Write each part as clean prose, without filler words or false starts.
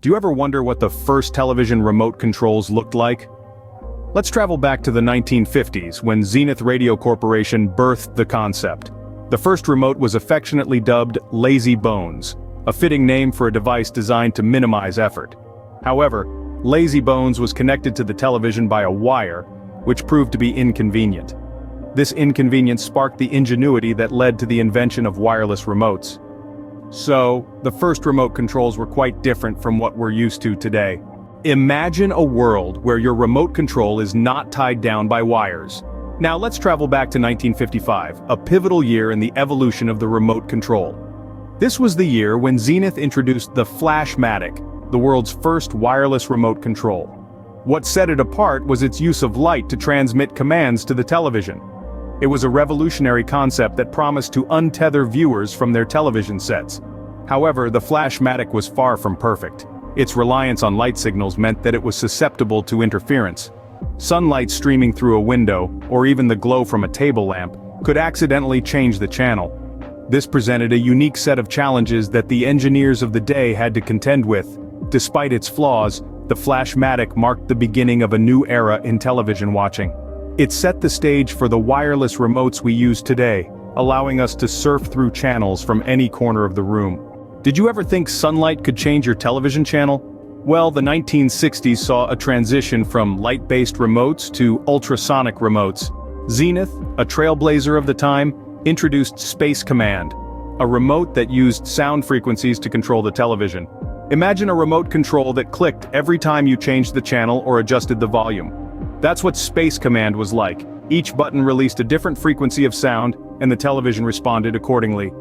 Do you ever wonder what the first television remote controls looked like? Let's travel back to the 1950s when Zenith Radio Co-operation birthed the concept. The first remote was affectionately dubbed lazybones, a fitting name for a device designed to minimize effort. However, lazybones was connected to the television by a wire, which proved to be inconvenient. This inconvenience sparked the ingenuity that led to the invention of wireless remotes. So, the first remote controls were quite different from what we're used to today. Imagine a world where your remote control is not tied down by wires. Now let's travel back to 1955, a pivotal year in the evolution of the remote control. This was the year when Zenith introduced the Flash Matic, the world's first wireless remote control. What set it apart was its use of light to transmit commands to the television. It was a revolutionary concept that promised to untether viewers from their television sets. However, the Flash Matic was far from perfect. Its reliance on light signals meant that it was susceptible to interference. Sunlight streaming through a window, or even the glow from a table lamp, could accidentally change the channel. This presented a unique set of challenges that the engineers of the day had to contend with. Despite its flaws, the Flash Matic marked the beginning of a new era in television watching. It set the stage for the wireless remotes we use today, allowing us to surf through channels from any corner of the room. Did you ever think sunlight could change your television channel? Well, the 1960s saw a transition from light-based remotes to ultrasonic remotes. Zenith, a trailblazer of the time, introduced Space Command, a remote that used sound frequencies to control the television. Imagine a remote control that clicked every time you changed the channel or adjusted the volume. That's what Space Command was like. Each button released a different frequency of sound, and the television responded accordingly.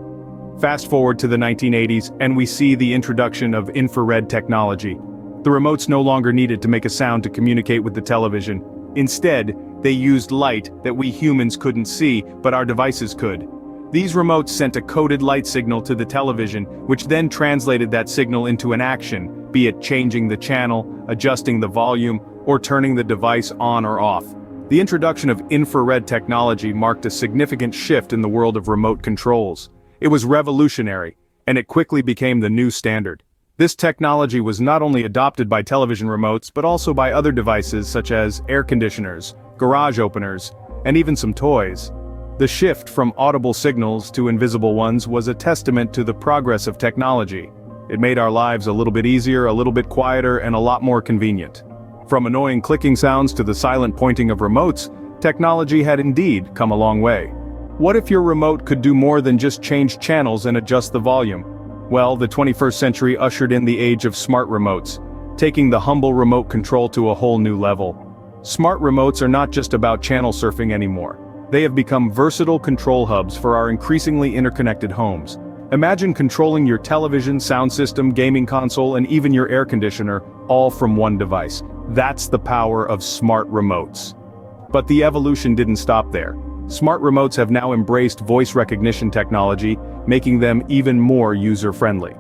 Fast forward to the 1980s, and we see the introduction of infrared technology. The remotes no longer needed to make a sound to communicate with the television. Instead, they used light that we humans couldn't see, but our devices could. These remotes sent a coded light signal to the television, which then translated that signal into an action, be it changing the channel, adjusting the volume, or turning the device on or off. The introduction of infrared technology marked a significant shift in the world of remote controls. It was revolutionary, and it quickly became the new standard. This technology was not only adopted by television remotes but also by other devices such as air conditioners, garage openers, and even some toys. The shift from audible signals to invisible ones was a testament to the progress of technology. It made our lives a little bit easier, a little bit quieter, and a lot more convenient. From annoying clicking sounds to the silent pointing of remotes, technology had indeed come a long way. What if your remote could do more than just change channels and adjust the volume? Well, the 21st century ushered in the age of smart remotes, taking the humble remote control to a whole new level. Smart remotes are not just about channel surfing anymore. They have become versatile control hubs for our increasingly interconnected homes. Imagine controlling your television, sound system, gaming console, and even your air conditioner, all from one device. That's the power of smart remotes. But the evolution didn't stop there. Smart remotes have now embraced voice recognition technology, making them even more user-friendly.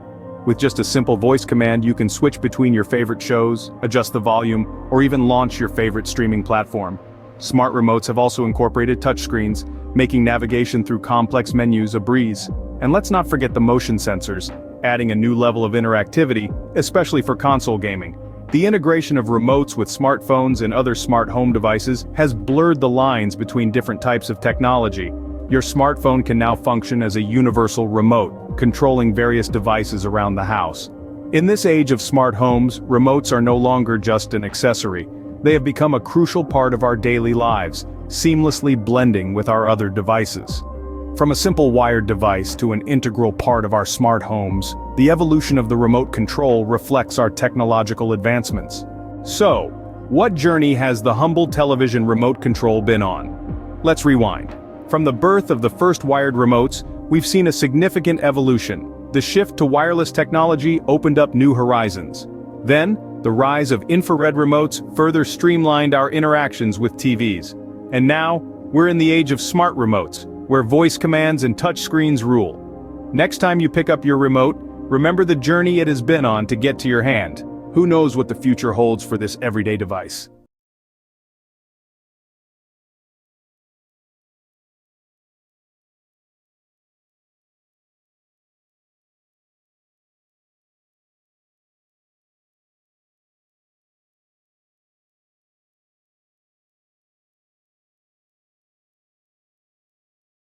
With just a simple voice command, you can switch between your favorite shows, adjust the volume, or even launch your favorite streaming platform. Smart remotes have also incorporated touchscreens, making navigation through complex menus a breeze. And let's not forget the motion sensors, adding a new level of interactivity, especially for console gaming. The integration of remotes with smartphones and other smart home devices has blurred the lines between different types of technology. Your smartphone can now function as a universal remote, controlling various devices around the house. In this age of smart homes, remotes are no longer just an accessory. They have become a crucial part of our daily lives, seamlessly blending with our other devices. From a simple wired device to an integral part of our smart homes, the evolution of the remote control reflects our technological advancements. So, what journey has the humble television remote control been on? Let's rewind. From the birth of the first wired remotes, we've seen a significant evolution. The shift to wireless technology opened up new horizons. Then, the rise of infrared remotes further streamlined our interactions with TVs. And now, we're in the age of smart remotes, where voice commands and touchscreens rule. Next time you pick up your remote, remember the journey it has been on to get to your hand. Who knows what the future holds for this everyday device?